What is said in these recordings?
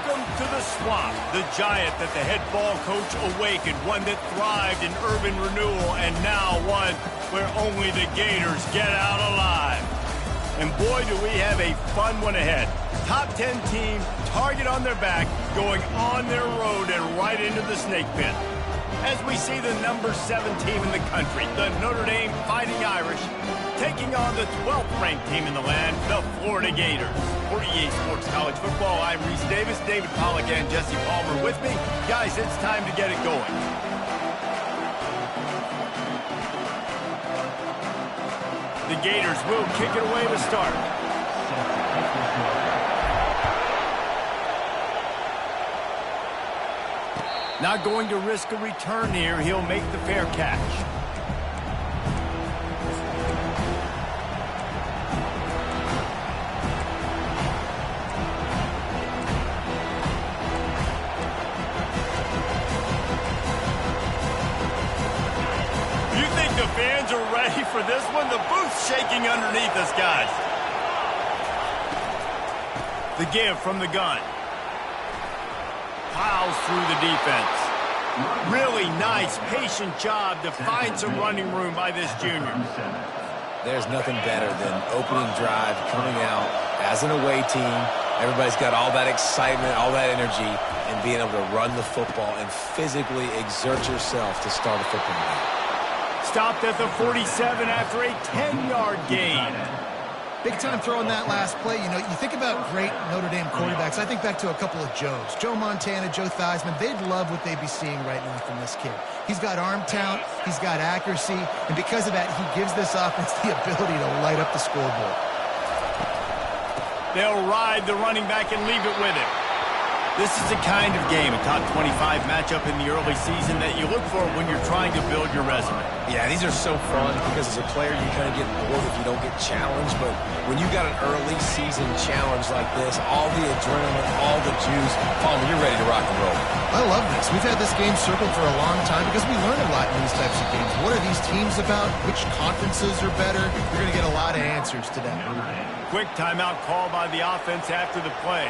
Welcome to the swamp, the giant that the head ball coach awakened, one that thrived in urban renewal, and now one where only the Gators get out alive. And boy, do we have a fun one ahead. Top 10 team, target on their back, going on their road and right into the snake pit. As we see the number 7 team in the country, the Notre Dame Fighting Irish, taking on the 12th ranked team in the land, the Florida Gators. For EA Sports College Football, I'm Reese Davis, David Pollack, and Jesse Palmer with me. Guys, it's time to get it going. The Gators will kick it away to start. Not going to risk a return here. He'll make the fair catch. The fans are ready for this one. The booth's shaking underneath us, guys. The give from the gun. Plows through the defense. Really nice, patient job to find some running room by this junior. There's nothing better than opening drive, coming out as an away team. Everybody's got all that excitement, all that energy, and being able to run the football and physically exert yourself to start a football game. Stopped at the 47 after a 10-yard gain. Big time throw in that last play. You know, you think about great Notre Dame quarterbacks. I think back to a couple of Joes. Joe Montana, Joe Theismann. They'd love what they'd be seeing right now from this kid. He's got arm talent. He's got accuracy. And because of that, he gives this offense the ability to light up the scoreboard. They'll ride the running back and leave it with him. This is the kind of game, a top 25 matchup in the early season that you look for when you're trying to build your resume. Yeah, these are so fun because as a player, you kind of get bored if you don't get challenged. But when you got an early season challenge like this, all the adrenaline, all the juice, Palmer, you're ready to rock and roll. I love this. We've had this game circled for a long time because we learn a lot in these types of games. What are these teams about? Which conferences are better? You're going to get a lot of answers today. Quick timeout call by the offense after the play.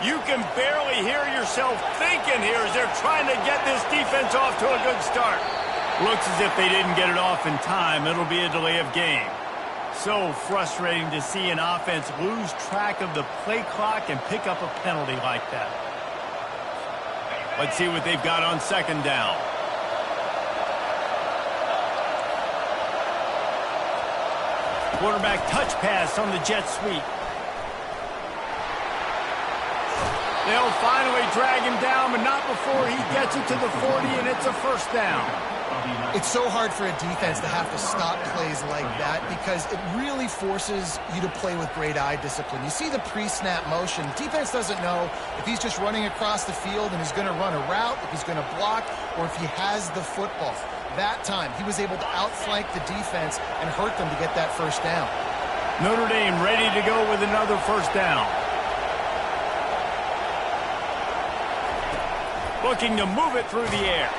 You can barely hear yourself thinking here as they're trying to get this defense off to a good start. Looks as if they didn't get it off in time. It'll be a delay of game. So frustrating to see an offense lose track of the play clock and pick up a penalty like that. Let's see what they've got on second down. Quarterback touch pass on the jet sweep. They'll finally drag him down, but not before he gets it to the 40, and it's a first down. It's so hard for a defense to have to stop plays like that because it really forces you to play with great eye discipline. You see the pre-snap motion. Defense doesn't know if he's just running across the field and he's going to run a route, if he's going to block, or if he has the football. That time, he was able to outflank the defense and hurt them to get that first down. Notre Dame ready to go with another first down. Looking to move it through the air.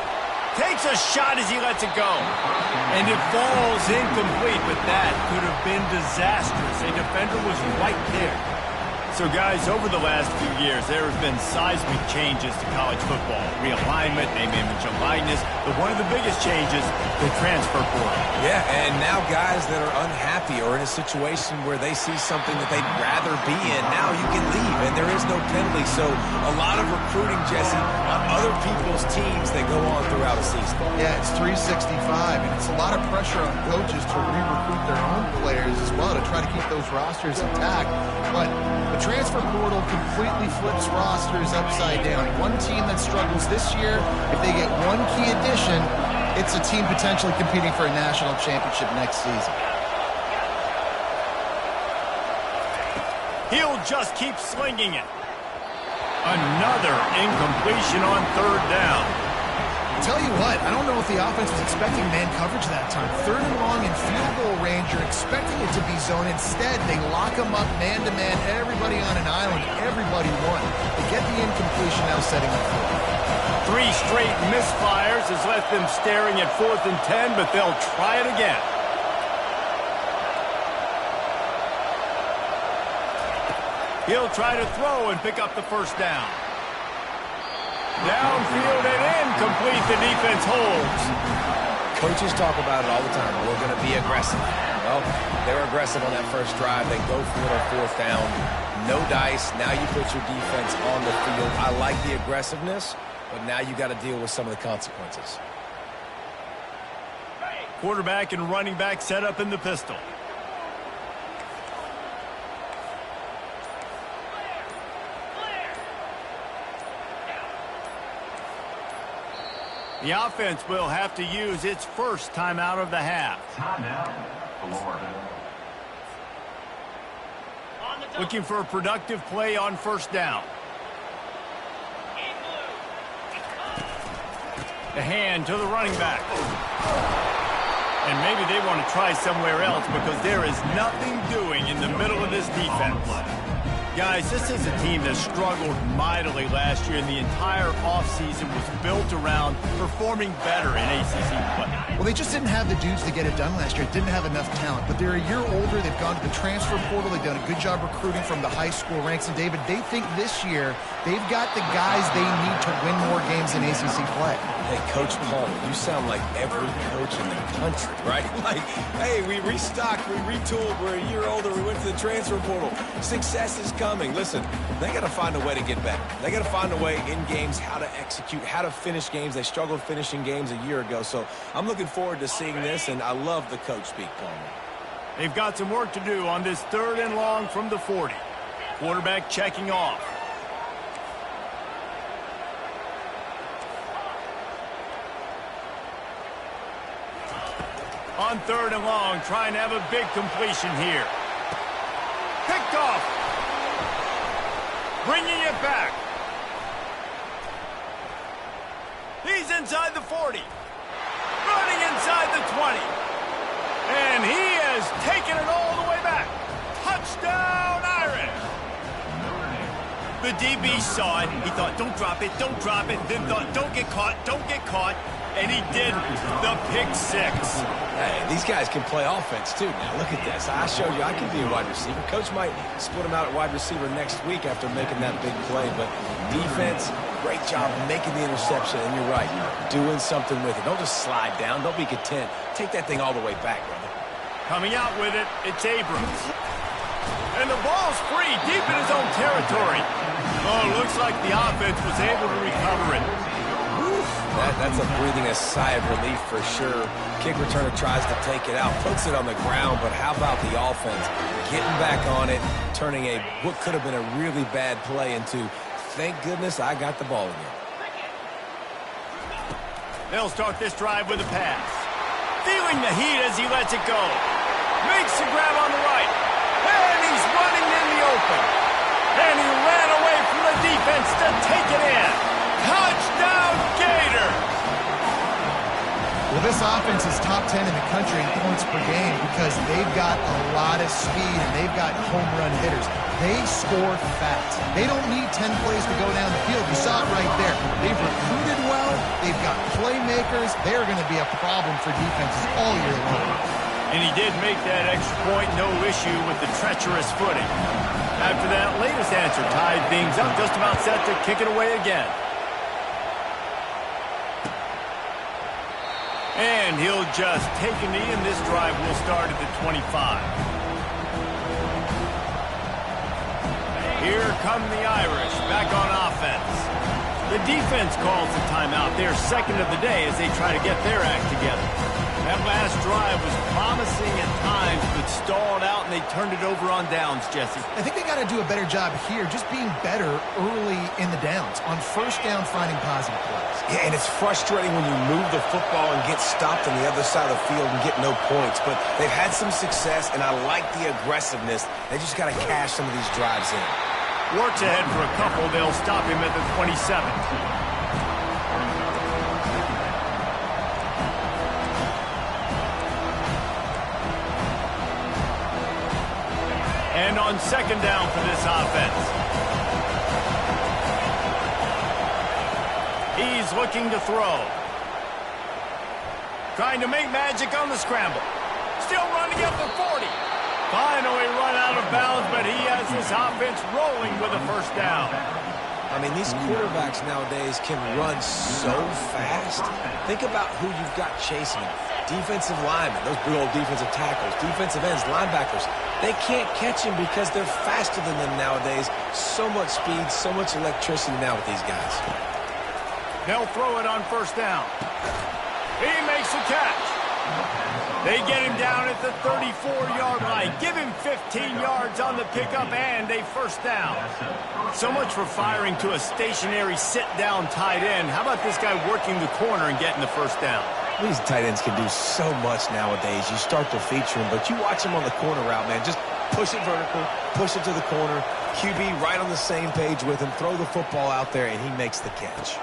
Takes a shot as he lets it go. And it falls incomplete, but that could have been disastrous. A defender was right there. So, guys, over the last few years, there have been seismic changes to college football. Realignment, name, image, and likeness. But one of the biggest changes, the transfer portal. Yeah, and now guys that are unhappy or in a situation where they see something that they'd rather be in, now you can leave, and there is no penalty. So a lot of recruiting, Jesse, on other people's teams that go on throughout a season. Yeah, it's 365, and it's a lot of pressure on coaches to re-recruit their own players as well to try to keep those rosters intact. But the transfer portal completely flips rosters upside down. One team that struggles this year, if they get one key addition, it's a team potentially competing for a national championship next season. He'll just keep slinging it. Another incompletion on third down. Tell you what, I don't know if the offense was expecting man coverage that time. 3rd and long in field goal range, you're expecting it to be zone. Instead, they lock them up man-to-man, everybody on an island, everybody won. They get the incompletion, now setting up for it. 3 straight misfires has left them staring at 4th and 10, but they'll try it again. He'll try to throw and pick up the first down. Downfield and incomplete. The defense holds. Coaches talk about it all the time. We're going to be aggressive. Well, they're aggressive on that first drive. They go for it on 4th down. No dice. Now you put your defense on the field. I like the aggressiveness, but now you got to deal with some of the consequences. Quarterback and running back set up in the pistol. The offense will have to use its first timeout of the half. Timeout, Florida. Looking for a productive play on 1st down. The hand to the running back. And maybe they want to try somewhere else because there is nothing doing in the middle of this defense. Guys, this is a team that struggled mightily last year, and the entire offseason was built around performing better in ACC play. Well, they just didn't have the dudes to get it done last year. Didn't have enough talent. But they're a year older. They've gone to the transfer portal. They've done a good job recruiting from the high school ranks. And, David, they think this year they've got the guys they need to win more games in ACC play. Hey, Coach Paul, you sound like every coach in the country, right? Like, hey, we restocked, we retooled, we're a year older, we went to the transfer portal. Success is coming. Listen, they got to find a way to get better. They got to find a way in games how to execute, how to finish games. They struggled finishing games a year ago. So I'm looking forward to seeing this, and I love the coach speak, Coleman. They've got some work to do on this 3rd and long from the 40. Quarterback checking off. On 3rd and long, trying to have a big completion here. Picked off. Bringing it back. He's inside the 40. Running inside the 20. And he has taken it all the way back. Touchdown, Irish. The DB saw it. He thought, don't drop it, don't drop it. Then thought, don't get caught, don't get caught. And he did the pick 6. Hey, these guys can play offense, too. Now, look at this. I showed you I can be a wide receiver. Coach might split him out at wide receiver next week after making that big play. But defense, great job making the interception. And you're right, doing something with it. Don't just slide down. Don't be content. Take that thing all the way back, brother. Coming out with it, it's Abrams. And the ball's free, deep in his own territory. Oh, looks like the offense was able to recover it. That's a breathing a sigh of relief for sure. Kick returner tries to take it out, puts it on the ground, but how about the offense? Getting back on it, turning what could have been a really bad play into, thank goodness I got the ball again. They'll start this drive with a pass. Feeling the heat as he lets it go. Makes the grab on the right. And he's running in the open. And he ran away from the defense to take it in. Touchdown, Gator! Well, this offense is top 10 in the country in points per game because they've got a lot of speed and they've got home run hitters. They score fast. They don't need 10 plays to go down the field. You saw it right there. They've recruited well. They've got playmakers. They're going to be a problem for defenses all year long. And he did make that extra point, no issue with the treacherous footing. After that latest answer tied things up, just about set to kick it away again. And he'll just take a knee, and this drive will start at the 25. Here come the Irish, back on offense. The defense calls the timeout. They're second of the day as they try to get their act together. That last drive was promising at times, but stalled out, and they turned it over on downs, Jesse. I think they got to do a better job here, just being better early in the downs. On 1st down, finding positive plays. Yeah, and it's frustrating when you move the football and get stopped on the other side of the field and get no points. But they've had some success, and I like the aggressiveness. They just got to cash some of these drives in. Works ahead for a couple. They'll stop him at the 27. assigned on second down for this offense. He's looking to throw. Trying to make magic on the scramble. Still running up the 40. Finally run out of bounds, but he has this offense rolling with a first down. I mean, these quarterbacks nowadays can run so fast. Think about who you've got chasing them. Defensive linemen, those big old defensive tackles, defensive ends, linebackers. They can't catch him because they're faster than them nowadays. So much speed, so much electricity now with these guys. They'll throw it on first down. He makes a catch. They get him down at the 34-yard line. Give him 15 yards on the pickup and a first down. So much for firing to a stationary sit-down tight end. How about this guy working the corner and getting the first down? These tight ends can do so much nowadays. You start to feature them, but you watch them on the corner route, man. Just push it vertical, push it to the corner. QB right on the same page with him. Throw the football out there, and he makes the catch.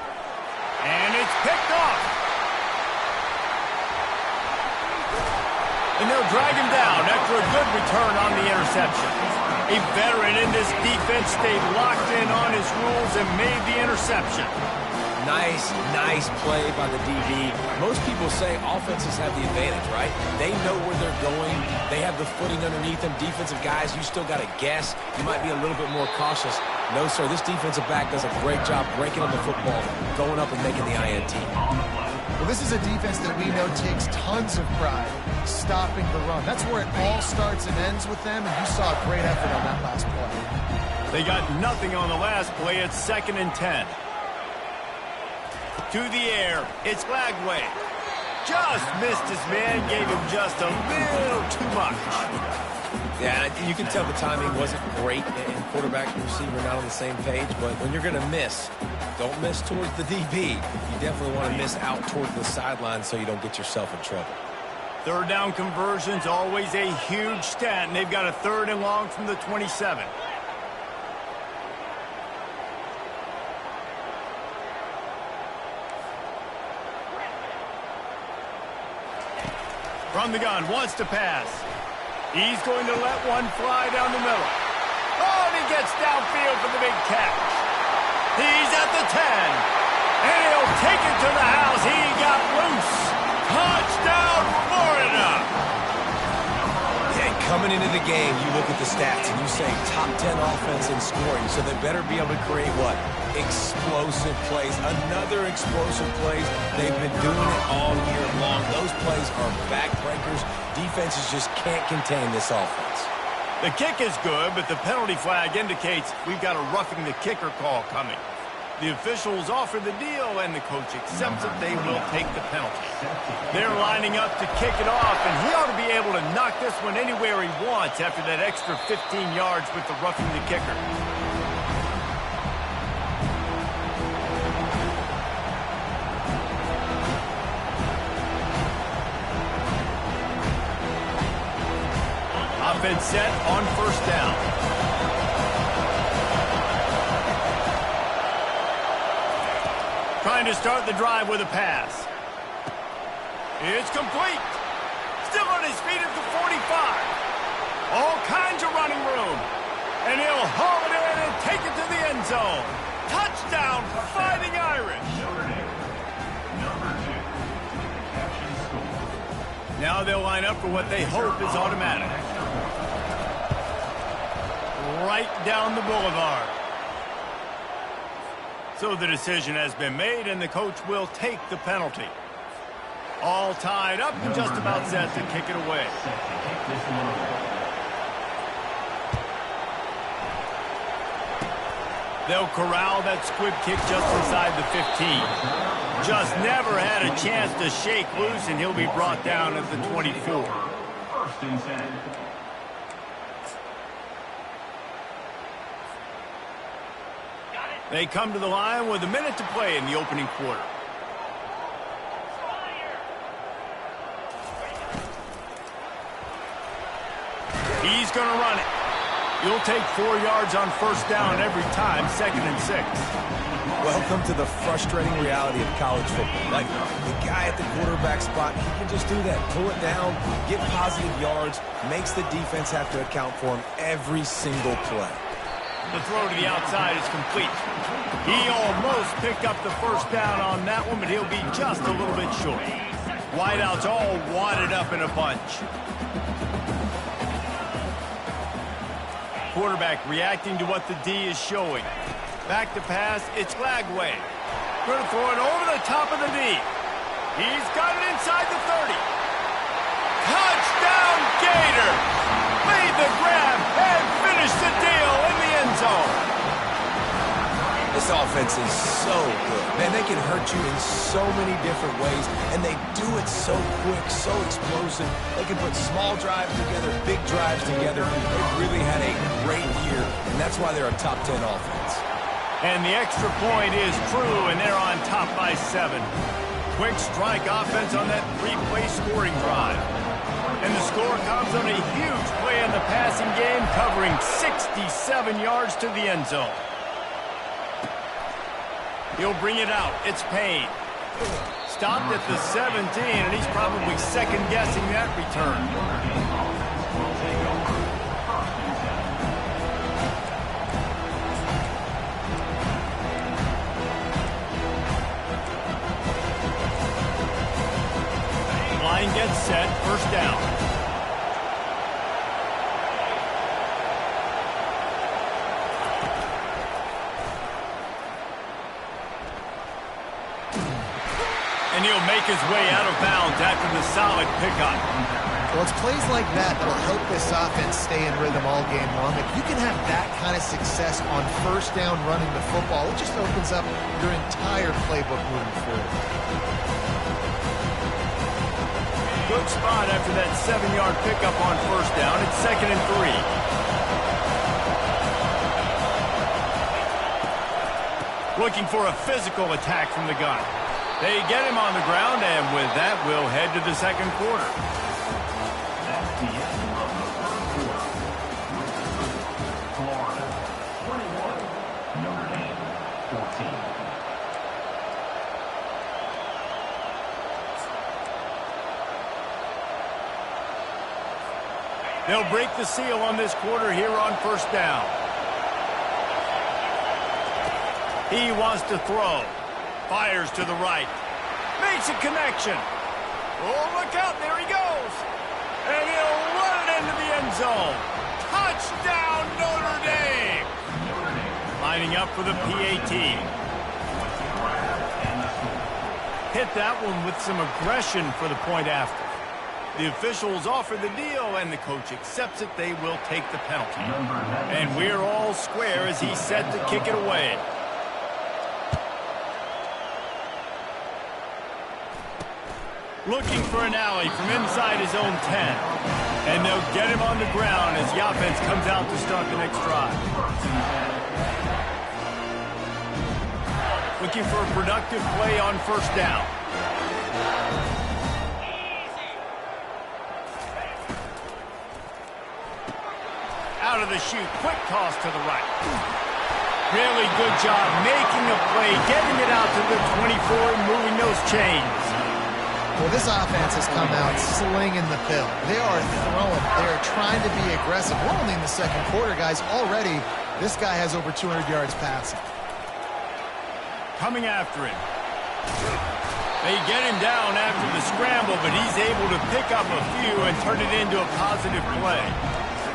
And it's picked off. And they'll drag him down after a good return on the interception. A veteran in this defense stayed locked in on his rules and made the interception. Nice play by the DB. Most people say offenses have the advantage, right? They know where they're going. They have the footing underneath them. Defensive guys, you still got to guess. You might be a little bit more cautious. No, sir, this defensive back does a great job breaking on the football, going up and making the INT. Well, this is a defense that we know takes tons of pride stopping the run. That's where it all starts and ends with them, and you saw a great effort on that last play. They got nothing on the last play. It's 2nd and 10. To the air, it's Lagway. Just missed his man, gave him just a little too much. Yeah, you can tell the timing wasn't great, and quarterback and receiver not on the same page, but when you're going to miss, don't miss towards the DB. You definitely want to miss out towards the sideline so you don't get yourself in trouble. Third down conversion's always a huge stat, and they've got a 3rd and long from the 27. From the gun, wants to pass. He's going to let one fly down the middle. Oh, and he gets downfield for the big catch. He's at the 10. And he'll take it to the house. He got loose. Touchdown, Florida. And coming into the game, you look at the stats and you say top 10 offense in scoring, so they better be able to create what? Explosive plays. Another explosive plays. They've been doing it all year long. Those plays are backbreakers. Defenses just can't contain this offense. The kick is good, but the penalty flag indicates we've got a roughing the kicker call coming. The officials offer the deal, and the coach accepts it. They will take the penalty. They're lining up to kick it off, and he ought to be able to knock this one anywhere he wants after that extra 15 yards with the roughing the kicker. Offense set on first down. Trying to start the drive with a pass. It's complete. Still on his feet at the 45. All kinds of running room. And he'll haul it in and take it to the end zone. Touchdown, Fighting Irish. Now they'll line up for what they hope is automatic. Right down the boulevard. So the decision has been made, and the coach will take the penalty. All tied up and just about set to kick it away. They'll corral that squib kick just inside the 15. Just never had a chance to shake loose, and he'll be brought down at the 24. First and 10. They come to the line with a minute to play in the opening quarter. He's going to run it. You'll take 4 yards on first down every time, 2nd and 6. Welcome to the frustrating reality of college football. Like, the guy at the quarterback spot, he can just do that. Pull it down, get positive yards, makes the defense have to account for him every single play. The throw to the outside is complete. He almost picked up the first down on that one, but he'll be just a little bit short. Wideouts all wadded up in a bunch. Quarterback reacting to what the D is showing. Back to pass, it's Lagway. Going to throw it over the top of the D. He's got it inside the 30. Touchdown Gator! Made the grab and finished the deal in the end zone. This offense is so good. Man, they can hurt you in so many different ways, and they do it so quick, so explosive. They can put small drives together, big drives together. They've really had a great year, and that's why they're a top 10 offense. And the extra point is true, and they're on top by 7. Quick strike offense on that 3-play scoring drive. And the score comes on a huge play in the passing game, covering 67 yards to the end zone. He'll bring it out. It's Payne. Stopped at the 17, and he's probably second-guessing that return. Line gets set, first down. And he'll make his way out of bounds after the solid pickup. Well, it's plays like that that'll help this offense stay in rhythm all game long. If you can have that kind of success on first down running the football, it just opens up your entire playbook moving forward. Good spot after that 7-yard pickup on first down. It's 2nd and 3. Looking for a physical attack from the gun. They get him on the ground, and with that, we'll head to the second quarter. That's the end of the first quarter. Florida 21, Notre Dame 14. They'll break the seal on this quarter here on first down. He wants to throw. Fires to the right. Makes a connection. Oh, look out. There he goes. And he'll run it into the end zone. Touchdown, Notre Dame. Lining up for the PAT. Hit that one with some aggression for the point after. The officials offer the deal, and the coach accepts it. They will take the penalty. And we're all square as he's set to kick it away. Looking for an alley from inside his own 10. And they'll get him on the ground as the offense comes out to start the next drive. Looking for a productive play on first down. Out of the chute, quick toss to the right. Really good job making a play, getting it out to the 24 and moving those chains. Well, this offense has come out slinging the pill. They are throwing. They are trying to be aggressive. We're only in the second quarter, guys. Already, this guy has over 200 yards passing. Coming after him. They get him down after the scramble, but he's able to pick up a few and turn it into a positive play.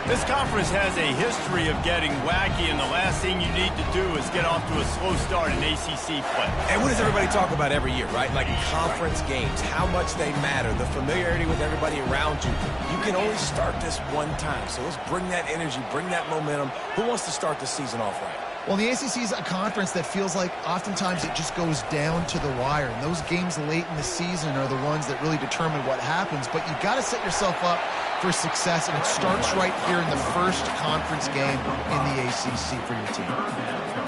This conference has a history of getting wacky, and the last thing you need to do is get off to a slow start in ACC play. And what does everybody talk about every year, right? Like conference games, how much they matter, the familiarity with everybody around you. You can only start this one time, so let's bring that energy, bring that momentum. Who wants to start the season off right? Well, the ACC is a conference that feels like oftentimes it just goes down to the wire. And those games late in the season are the ones that really determine what happens. But you've got to set yourself up for success, and it starts right here in the first conference game in the ACC for your team.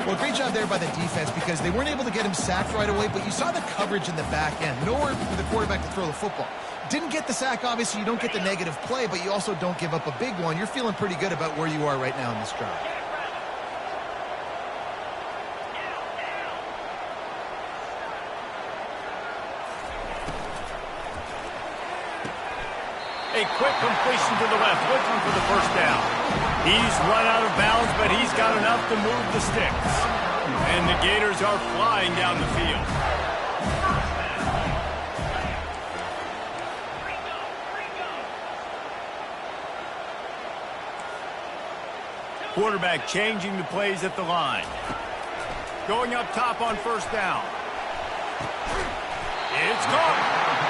Well, great job there by the defense because they weren't able to get him sacked right away, but you saw the coverage in the back end. Nowhere for the quarterback to throw the football. Didn't get the sack, obviously. You don't get the negative play, but you also don't give up a big one. You're feeling pretty good about where you are right now in this drive. A quick completion to the left, looking for the first down. He's run out of bounds, but he's got enough to move the sticks. And the Gators are flying down the field. Quarterback changing the plays at the line. Going up top on first down. It's caught.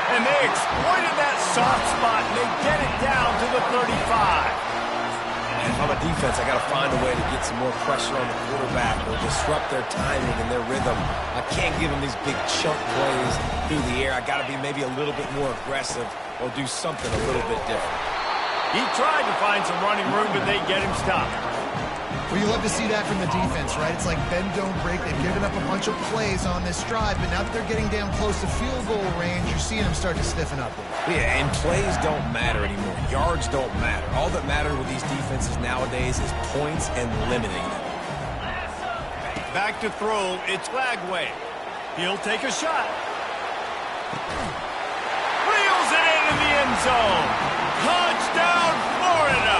And they exploited that soft spot, and they get it down to the 35. And if I'm a defense, I got to find a way to get some more pressure on the quarterback or disrupt their timing and their rhythm. I can't give them these big chunk plays through the air. I got to be maybe a little bit more aggressive or do something a little bit different. He tried to find some running room, but they get him stopped. Well, you love to see that from the defense, right? It's like bend, don't break. They've given up a bunch of plays on this drive, but now that they're getting down close to field goal range, you're seeing them start to stiffen up. Yeah, and plays don't matter anymore. Yards don't matter. All that matters with these defenses nowadays is points and limiting them. Back to throw. It's Lagway. He'll take a shot. Reels it in the end zone. Touchdown, Florida!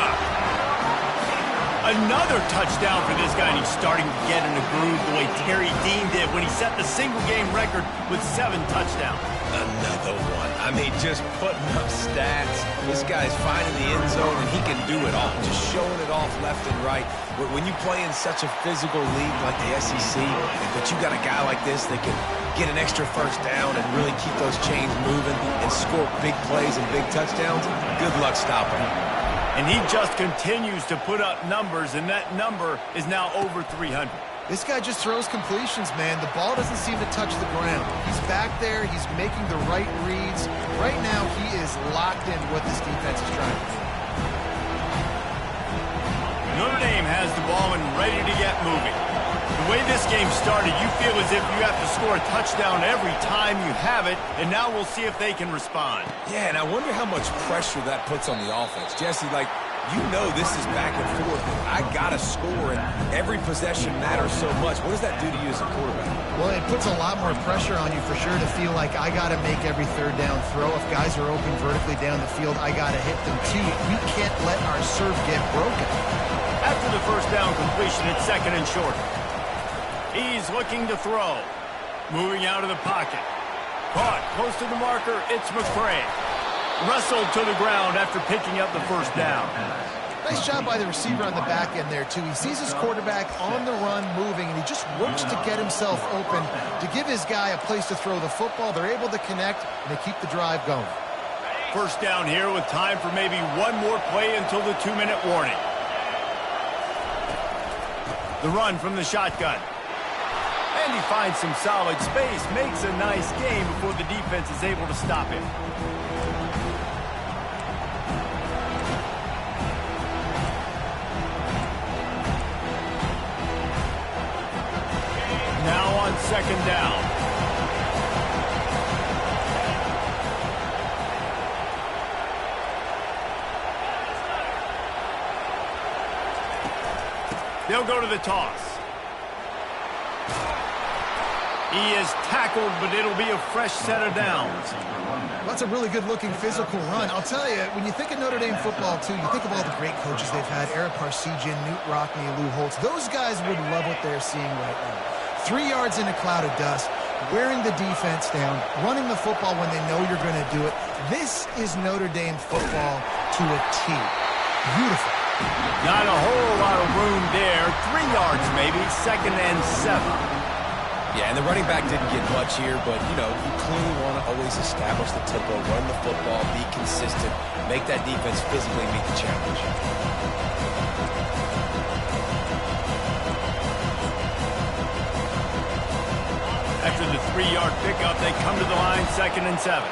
Another touchdown for this guy, and he's starting to get in a groove the way Terry Dean did when he set the single-game record with 7 touchdowns. Another one. I mean, just putting up stats. This guy's finding the end zone, and he can do it all. Just showing it off left and right. When you play in such a physical league like the SEC, but you got a guy like this that can get an extra first down and really keep those chains moving and score big plays and big touchdowns, good luck stopping him. And he just continues to put up numbers, and that number is now over 300. This guy just throws completions, man. The ball doesn't seem to touch the ground. He's back there. He's making the right reads. Right now, he is locked into what this defense is trying to do. Notre Dame has the ball and ready to get moving. The way this game started, you feel as if you have to score a touchdown every time you have it, and now we'll see if they can respond. Yeah, and I wonder how much pressure that puts on the offense. Jesse, like, you know this is back and forth. I got to score, and every possession matters so much. What does that do to you as a quarterback? Well, it puts a lot more pressure on you for sure to feel like I got to make every third down throw. If guys are open vertically down the field, I got to hit them too. We can't let our serve get broken. After the first down completion, it's second and short. He's looking to throw. Moving out of the pocket. Caught close to the marker. It's McCray. Wrestled to the ground after picking up the first down. Nice job by the receiver on the back end there, too. He sees his quarterback on the run moving, and he just works to get himself open to give his guy a place to throw the football. They're able to connect, and they keep the drive going. First down here with time for maybe one more play until the 2-minute warning. The run from the shotgun. And he finds some solid space, makes a nice game before the defense is able to stop him. Now on second down. They'll go to the toss. He is tackled, but it'll be a fresh set of downs. That's a really good-looking physical run. I'll tell you, when you think of Notre Dame football, too, you think of all the great coaches they've had, Eric Parsegian, Newt Rockne, Lou Holtz. Those guys would love what they're seeing right now. 3 yards in a cloud of dust, wearing the defense down, running the football when they know you're going to do it. This is Notre Dame football to a T. Beautiful. Not a whole lot of room there. 3 yards maybe, second and 7. Yeah, and the running back didn't get much here, but, you know, you clearly want to always establish the tempo, run the football, be consistent, make that defense physically meet the challenge. After the 3-yard pickup, they come to the line, second and 7.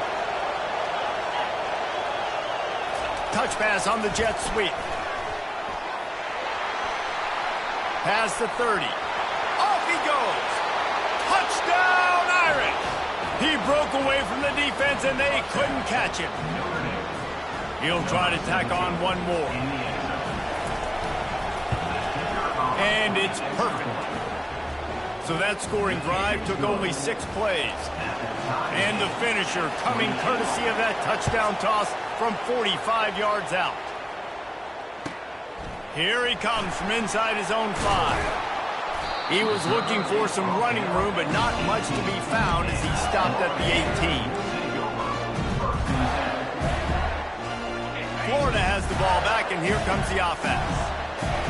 Touch pass on the jet sweep. Past the 30. Off he goes. Touchdown, Irish! He broke away from the defense, and they couldn't catch him. He'll try to tack on one more. And it's perfect. So that scoring drive took only 6 plays. And the finisher coming courtesy of that touchdown toss from 45 yards out. Here he comes from inside his own 5. He was looking for some running room, but not much to be found as he stopped at the 18. Florida has the ball back, and here comes the offense.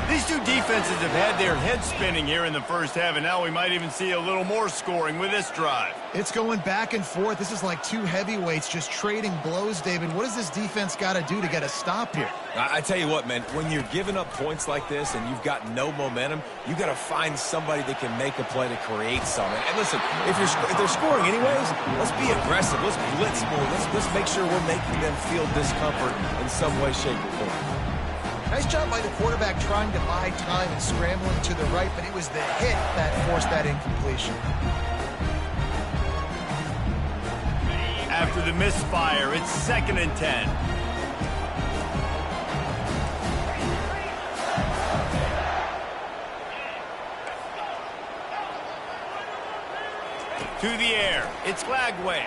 These two defenses have had their heads spinning here in the first half, and now we might even see a little more scoring with this drive. It's going back and forth. This is like two heavyweights just trading blows, David. What does this defense got to do to get a stop here? I tell you what, man, when you're giving up points like this and you've got no momentum, you got to find somebody that can make a play to create something. And listen, if they're scoring anyways, let's be aggressive. Let's blitz more. Let's make sure we're making them feel discomfort in some way, shape, or form. Nice job by the quarterback trying to buy time and scrambling to the right, but it was the hit that forced that incompletion. After the misfire, it's 2nd and 10. To the air, it's Lagway.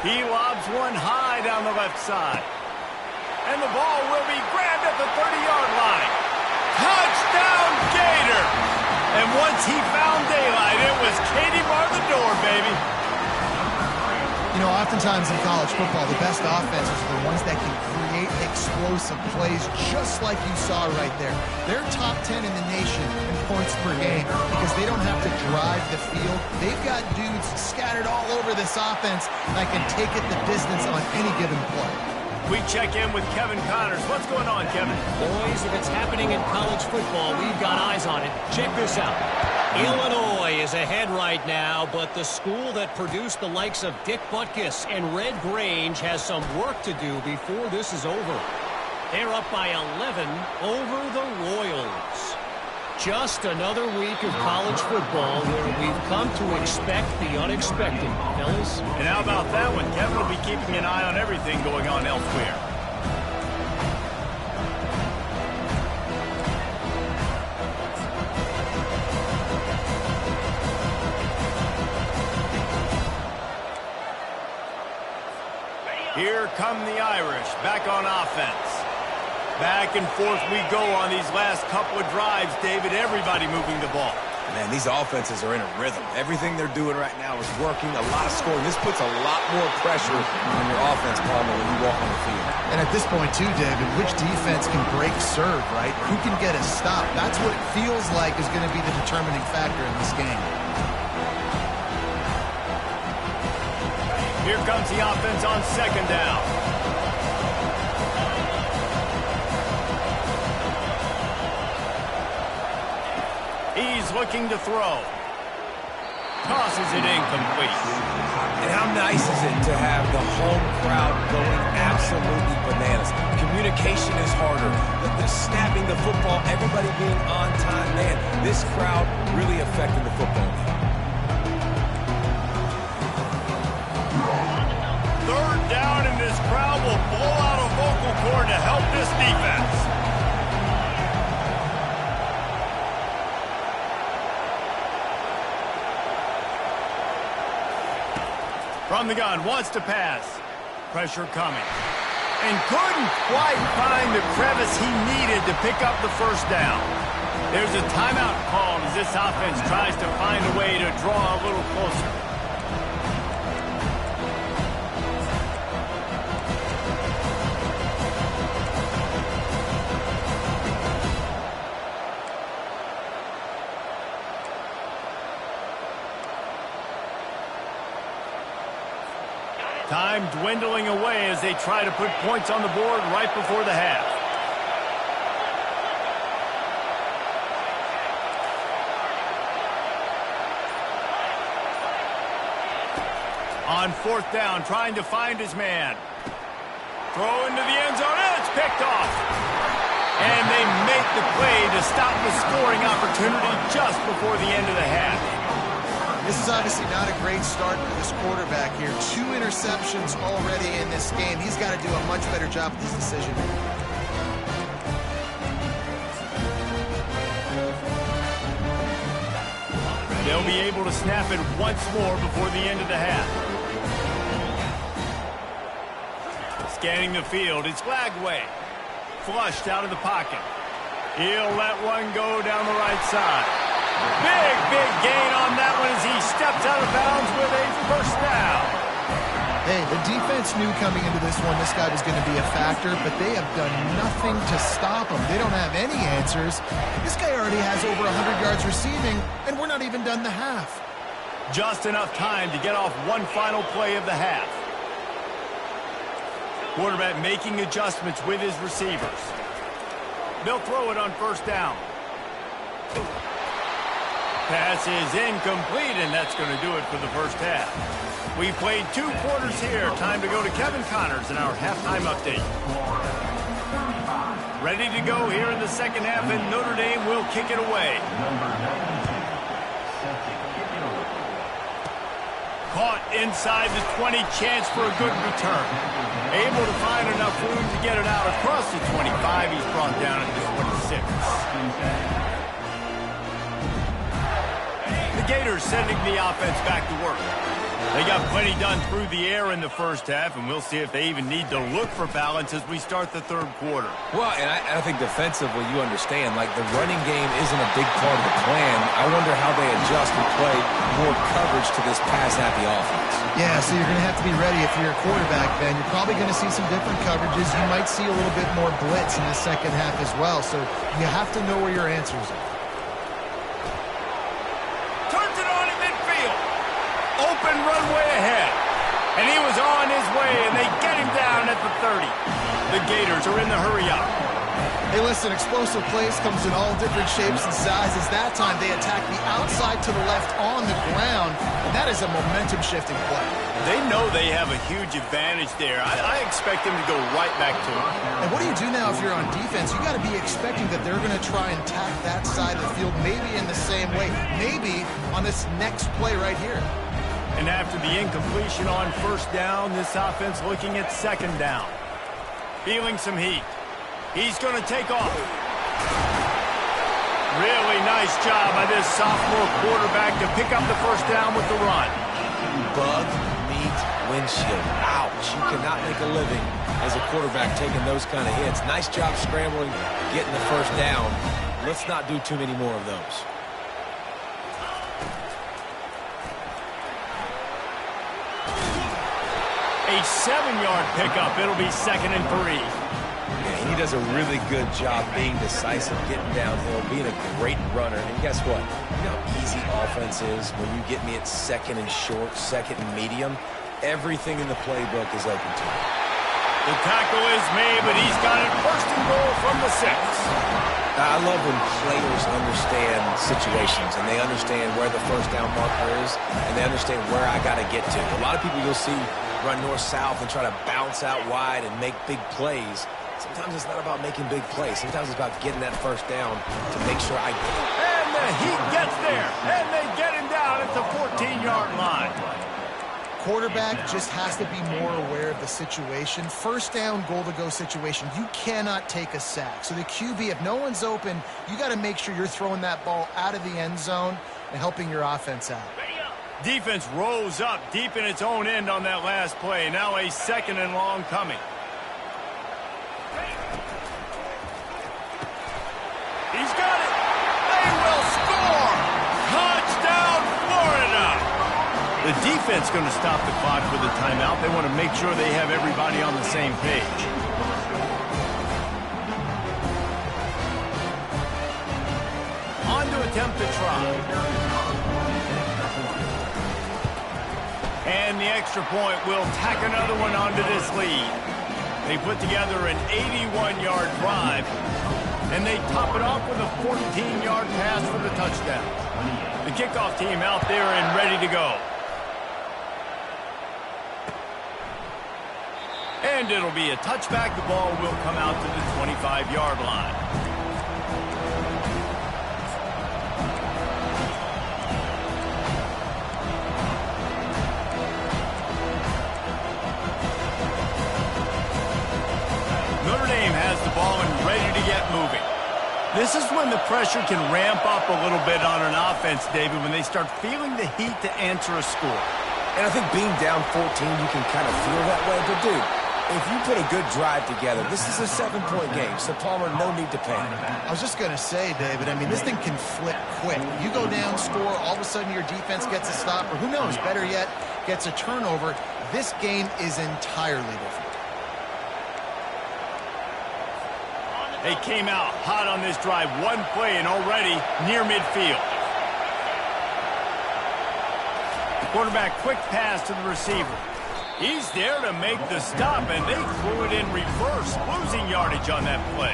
He lobs one high down the left side. And the ball will be grabbed at the 30-yard line. Touchdown, Gator! And once he found daylight, it was Katie bar the door, baby. You know, oftentimes in college football, the best offenses are the ones that can create explosive plays, just like you saw right there. They're top 10 in the nation in points per game because they don't have to drive the field. They've got dudes scattered all over this offense that can take it the distance on any given play. We check in with Kevin Connors. What's going on, Kevin? Boys, if it's happening in college football, we've got eyes on it. Check this out. Illinois is ahead right now, but the school that produced the likes of Dick Butkus and Red Grange has some work to do before this is over. They're up by 11 over the Royals. Just another week of college football where we've come to expect the unexpected, fellas. And how about that one? Kevin will be keeping an eye on everything going on elsewhere. Here come the Irish, back on offense. Back and forth we go on these last couple of drives, David. Everybody moving the ball. Man, these offenses are in a rhythm. Everything they're doing right now is working. A lot of scoring. This puts a lot more pressure on your offense, Palmer, when you walk on the field. And at this point, too, David, which defense can break serve, right? Who can get a stop? That's what it feels like is going to be the determining factor in this game. Here comes the offense on 2nd down. He's looking to throw. Tosses it incomplete. And how nice is it to have the home crowd going absolutely bananas? Communication is harder. The snapping the football, everybody being on time. Man, this crowd really affected the football game. 3rd down, and this crowd will blow out a vocal cord to help this defense. From the gun, wants to pass. Pressure coming. And couldn't quite find the crevice he needed to pick up the 1st down. There's a timeout called as this offense tries to find a way to draw a little closer. Time dwindling away as they try to put points on the board right before the half. On 4th down, trying to find his man. Throw into the end zone, and it's picked off. And they make the play to stop the scoring opportunity just before the end of the half. This is obviously not a great start for this quarterback here. 2 interceptions already in this game. He's got to do a much better job with this decision. They'll be able to snap it once more before the end of the half. Scanning the field, it's Glagway. Flushed out of the pocket. He'll let one go down the right side. Big gain on that one as he steps out of bounds with a first down. Hey, the defense knew coming into this one this guy was going to be a factor, but they have done nothing to stop him. They don't have any answers. This guy already has over 100 yards receiving, and we're not even done the half. Just enough time to get off one final play of the half. Quarterback making adjustments with his receivers. They'll throw it on first down. Pass is incomplete, and that's going to do it for the first half. We played 2 quarters here. Time to go to Kevin Connors in our halftime update. Ready to go here in the second half, and Notre Dame will kick it away. Caught inside the 20, chance for a good return. Able to find enough room to get it out across the 25. He's brought down at the 26. The Gators sending the offense back to work. They got plenty done through the air in the first half, and we'll see if they even need to look for balance as we start the third quarter. Well, and I think defensively, you understand, like the running game isn't a big part of the plan. I wonder how they adjust and play more coverage to this pass-happy offense. Yeah, so you're going to have to be ready if you're a quarterback, Ben. You're probably going to see some different coverages. You might see a little bit more blitz in the second half as well, so you have to know where your answers are. Open runway ahead. And he was on his way, and they get him down at the 30. The Gators are in the hurry-up. Hey, listen, explosive plays comes in all different shapes and sizes. That time they attack the outside to the left on the ground, and that is a momentum-shifting play. They know they have a huge advantage there. I expect them to go right back to it. And what do you do now if you're on defense? You got to be expecting that they're going to try and tack that side of the field, maybe in the same way, maybe on this next play right here. And after the incompletion on first down, this offense looking at second down. Feeling some heat. He's going to take off. Really nice job by this sophomore quarterback to pick up the first down with the run. Bug, meat, windshield. Ouch. You cannot make a living as a quarterback taking those kind of hits. Nice job scrambling, getting the first down. Let's not do too many more of those. A 7-yard pickup. It'll be 2nd and 3. Yeah, he does a really good job being decisive, getting downhill, being a great runner. And guess what? You know how easy offense is when you get me at 2nd and short, 2nd and medium? Everything in the playbook is open to him. The tackle is made, but he's got it 1st and goal from the 6. I love when players understand situations and they understand where the first down marker is and they understand where I got to get to. A lot of people you'll see run north-south and try to bounce out wide and make big plays. Sometimes it's not about making big plays. Sometimes it's about getting that first down to make sure I get it. And the Heat gets there, and they get him down at the 14-yard line. Quarterback just has to be more aware of the situation. First down, goal-to-go situation. You cannot take a sack. So the QB, if no one's open, you got to make sure you're throwing that ball out of the end zone and helping your offense out. Defense rolls up deep in its own end on that last play. Now a 2nd and long coming. He's got it. They will score. Touchdown, Florida. The defense going to stop the clock with a timeout. They want to make sure they have everybody on the same page. On to attempt to try. And the extra point will tack another one onto this lead. They put together an 81-yard drive, and they top it off with a 14-yard pass for the touchdown. The kickoff team out there and ready to go. And it'll be a touchback. The ball will come out to the 25-yard line. This is when the pressure can ramp up a little bit on an offense, David, when they start feeling the heat to answer a score. And I think being down 14, you can kind of feel that way. But, dude, if you put a good drive together, this is a 7-point game. So, Palmer, no need to panic. I was just going to say, David, I mean, this thing can flip quick. You go down, score, all of a sudden your defense gets a stop, or who knows, better yet, gets a turnover. This game is entirely different. They came out hot on this drive. One play and already near midfield. The quarterback, quick pass to the receiver. He's there to make the stop, and they threw it in reverse, losing yardage on that play.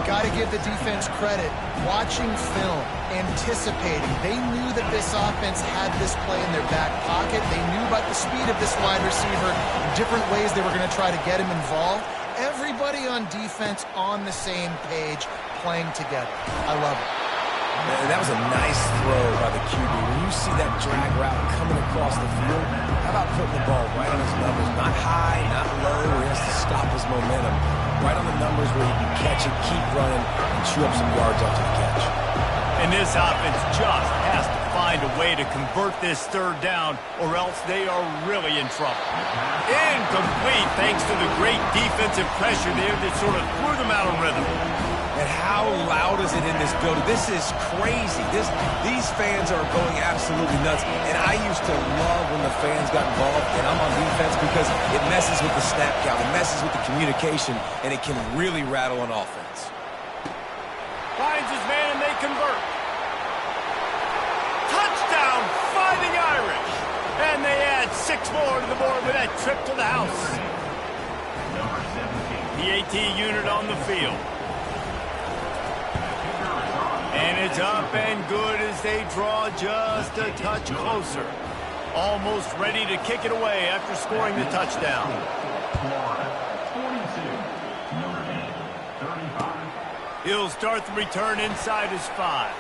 Got to give the defense credit. Watching film, anticipating. They knew that this offense had this play in their back pocket. They knew about the speed of this wide receiver, different ways they were going to try to get him involved. Everybody on defense on the same page, playing together. I love it. Man, that was a nice throw by the QB. When you see that drag route coming across the field, how about putting the ball right on his numbers? Not high, not low, where he has to stop his momentum. Right on the numbers where he can catch it, keep running, and chew up some yards after the catch. And this offense just has to find a way to convert this third down, or else they are really in trouble. Incomplete, thanks to the great defensive pressure there that sort of threw them out of rhythm. And how loud is it in this building? This is crazy. These fans are going absolutely nuts. And I used to love when the fans got involved, and I'm on defense, because it messes with the snap count, it messes with the communication, and it can really rattle an offense. Finds his man, and they convert. Touchdown, Fighting Irish. And they add 6 more to the board with that trip to the house. The AT unit on the field. And it's up and good as they draw just a touch closer. Almost ready to kick it away after scoring the touchdown. He'll start the return inside his 5.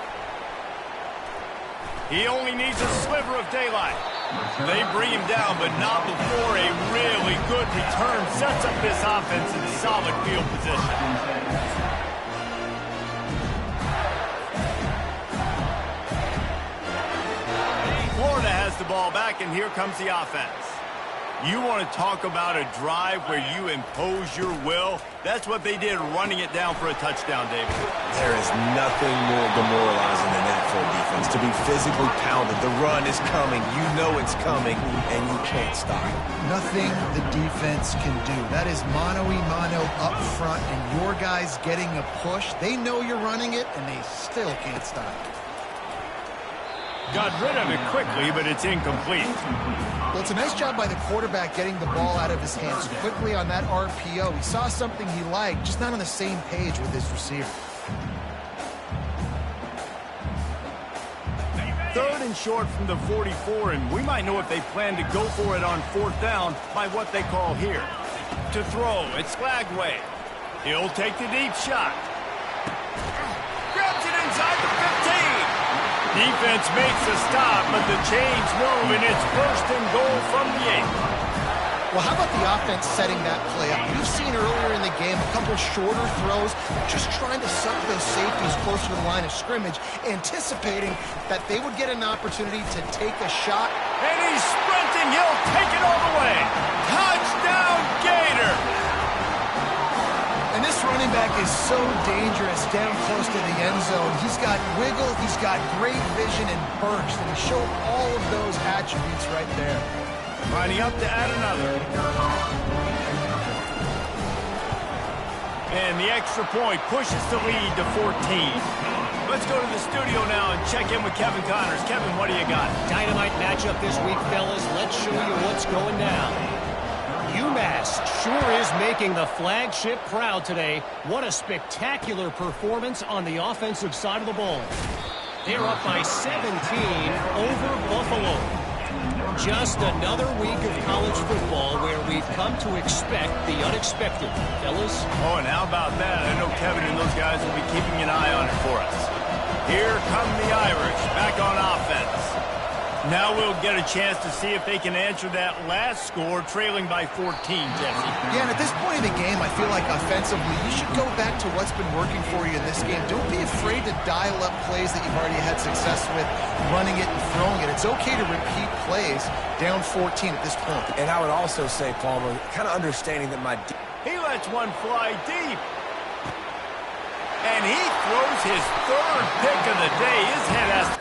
He only needs a sliver of daylight. They bring him down, but not before a really good return sets up this offense in solid field position. Florida has the ball back, and here comes the offense. You want to talk about a drive where you impose your will? That's what they did, running it down for a touchdown, David. There is nothing more demoralizing than that for a defense. To be physically pounded. The run is coming. You know it's coming, and you can't stop it. Nothing the defense can do. That is mano-a-mano up front, and your guys getting a push. They know you're running it, and they still can't stop it. Got rid of it quickly, but it's incomplete. Well, it's a nice job by the quarterback getting the ball out of his hands quickly on that RPO. He saw something he liked, just not on the same page with his receiver. 3rd and short from the 44, and we might know if they plan to go for it on 4th down by what they call here. To throw, it's Flagway. He'll take the deep shot. Grabs it inside the 15. Defense makes a stop, but the chains move, and it's 1st and goal from the 8. Well, how about the offense setting that play up? We've seen earlier in the game a couple shorter throws, just trying to suck those safeties closer to the line of scrimmage, anticipating that they would get an opportunity to take a shot. And he's sprinting. He'll take it all the way. Touchdown, Gator! And this running back is so dangerous down close to the end zone. He's got wiggle, he's got great vision and burst, and he showed all of those attributes right there. Lining up to add another. And the extra point pushes the lead to 14. Let's go to the studio now and check in with Kevin Connors. Kevin, what do you got? Dynamite matchup this week, fellas. Let's show you what's going down. UMass sure is making the flagship proud today. What a spectacular performance on the offensive side of the ball. They're up by 17 over Buffalo. Just another week of college football where we've come to expect the unexpected, fellas. Oh, and how about that? I know Kevin and those guys will be keeping an eye on it for us. Here come the Irish, back on offense. Now we'll get a chance to see if they can answer that last score, trailing by 14, Jesse. Yeah, and at this point in the game, I feel like offensively, you should go back to what's been working for you in this game. Don't be afraid to dial up plays that you've already had success with, running it and throwing it. It's okay to repeat plays down 14 at this point. And I would also say, Palmer, kind of understanding that He lets one fly deep. And he throws his third pick of the day. His head has to...